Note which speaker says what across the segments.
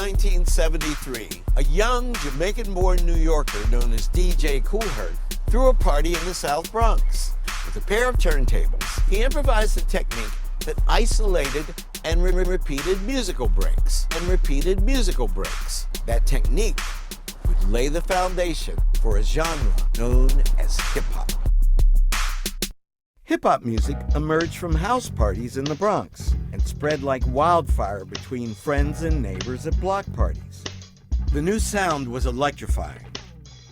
Speaker 1: 1973, a young Jamaican-born New Yorker known as DJ Kool Herc threw a party in the South Bronx. With a pair of turntables, he improvised a technique that isolated and repeated musical breaks. That technique would lay the foundation for a genre known as hip-hop. Hip-hop music emerged from house parties in the Bronx and spread like wildfire between friends and neighbors at block parties. The new sound was electrifying.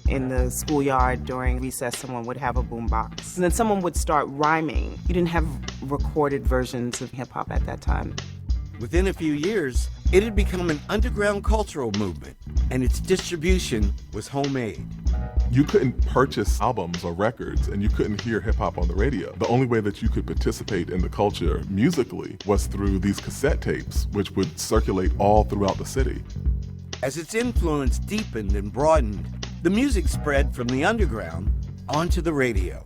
Speaker 2: In the schoolyard during recess, someone would have a boombox, and then someone would start rhyming. You didn't have recorded versions of hip-hop at that time.
Speaker 1: Within a few years, it had become an underground cultural movement, and its distribution was homemade.
Speaker 3: You couldn't purchase albums or records, and you couldn't hear hip-hop on the radio. The only way that you could participate in the culture musically was through these cassette tapes, which would circulate all throughout the city.
Speaker 1: As its influence deepened and broadened, the music spread from the underground onto the radio.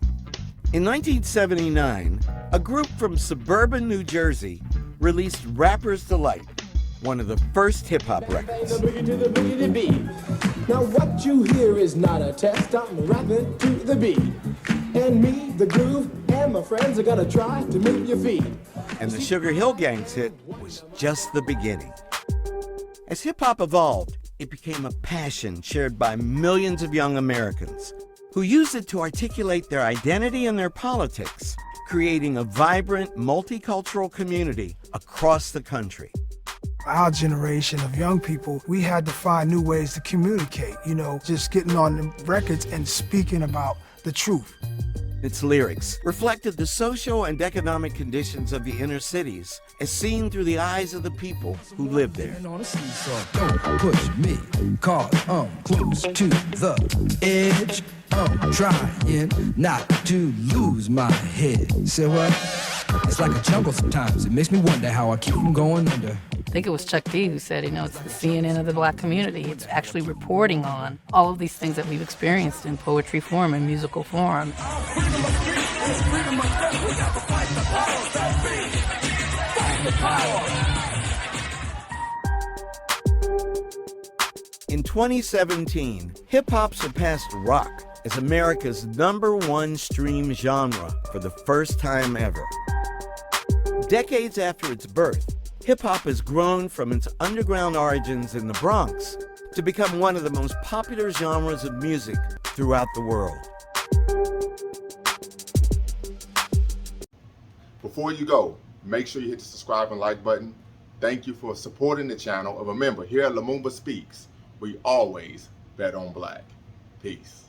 Speaker 1: In 1979, a group from suburban New Jersey released Rapper's Delight, one of the first hip-hop records.
Speaker 4: Now what you hear is not a test, I'm rapping to the beat. And me, the groove, and my friends are gonna try to move your feet.
Speaker 1: And the Sugar Hill Gang's hit was just the beginning. As hip-hop evolved, it became a passion shared by millions of young Americans who used it to articulate their identity and their politics, creating a vibrant, multicultural community across the country.
Speaker 5: Our generation of young people, we had to find new ways to communicate, just getting on the records and speaking about the truth.
Speaker 1: Its lyrics reflected the social and economic conditions of the inner cities as seen through the eyes of the people who lived there.
Speaker 6: Don't push me, cause I'm close to the edge. I'm trying not to lose my head. Say what? It's like a jungle sometimes. It makes me wonder how I keep from going under.
Speaker 7: I think it was Chuck D who said, it's the CNN of the black community. It's actually reporting on all of these things that we've experienced in poetry form and musical form.
Speaker 1: In 2017, hip-hop surpassed rock as America's #1 stream genre for the first time ever. Decades after its birth, hip-hop has grown from its underground origins in the Bronx to become one of the most popular genres of music throughout the world.
Speaker 8: Before you go, make sure you hit the subscribe and like button. Thank you for supporting the channel. And remember, here at Lumumba Speaks, we always bet on black. Peace.